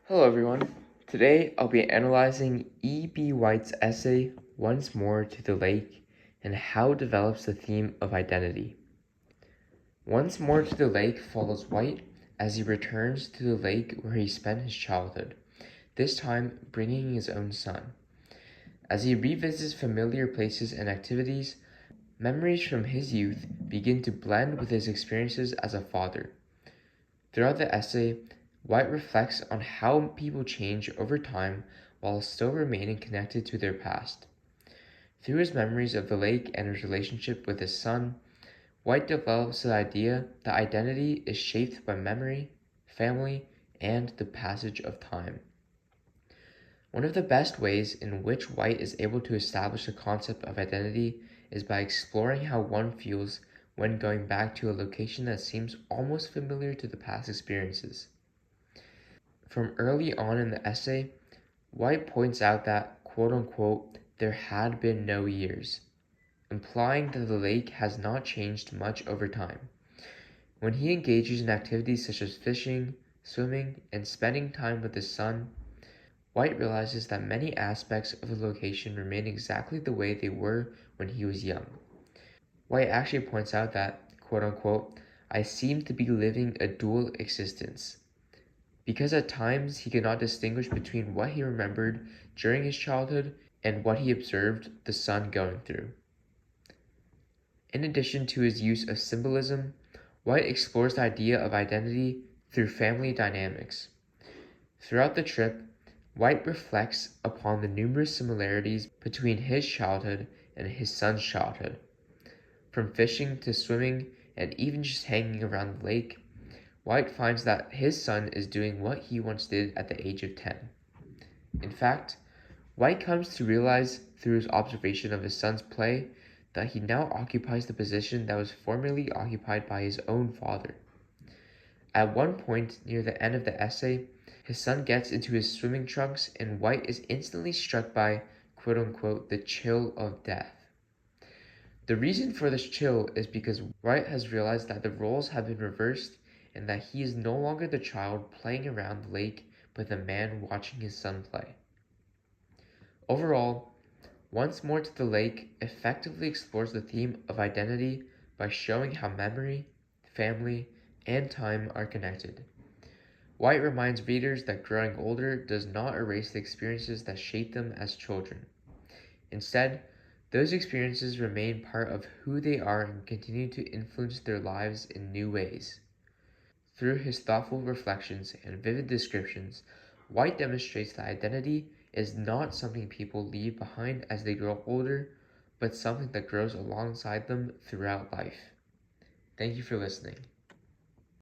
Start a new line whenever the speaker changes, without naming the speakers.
Hello everyone. Today I'll be analyzing E.B. White's essay Once More to the Lake and how it develops the theme of identity. Once More to the Lake follows White as he returns to the lake where he spent his childhood, this time bringing his own son. As he revisits familiar places and activities, memories from his youth begin to blend with his experiences as a father. Throughout the essay, White reflects on how people change over time while still remaining connected to their past. Through his memories of the lake and his relationship with his son, White develops the idea that identity is shaped by memory, family, and the passage of time. One of the best ways in which White is able to establish the concept of identity is by exploring how one feels when going back to a location that seems almost familiar to the past experiences. From early on in the essay, White points out that, quote unquote, there had been no years, implying that the lake has not changed much over time. When he engages in activities such as fishing, swimming, and spending time with his son, White realizes that many aspects of the location remain exactly the way they were when he was young. White actually points out that, quote unquote, I seem to be living a dual existence, because at times he could not distinguish between what he remembered during his childhood and what he observed the son going through. In addition to his use of symbolism, White explores the idea of identity through family dynamics. Throughout the trip, White reflects upon the numerous similarities between his childhood and his son's childhood. From fishing to swimming and even just hanging around the lake, White finds that his son is doing what he once did at the age of 10. In fact, White comes to realize through his observation of his son's play that he now occupies the position that was formerly occupied by his own father. At one point near the end of the essay, his son gets into his swimming trunks and White is instantly struck by, quote unquote, the chill of death. The reason for this chill is because White has realized that the roles have been reversed and that he is no longer the child playing around the lake but the man watching his son play. Overall, Once More to the Lake effectively explores the theme of identity by showing how memory, family, and time are connected. White reminds readers that growing older does not erase the experiences that shaped them as children. Instead, those experiences remain part of who they are and continue to influence their lives in new ways. Through his thoughtful reflections and vivid descriptions, White demonstrates that identity is not something people leave behind as they grow older, but something that grows alongside them throughout life. Thank you for listening.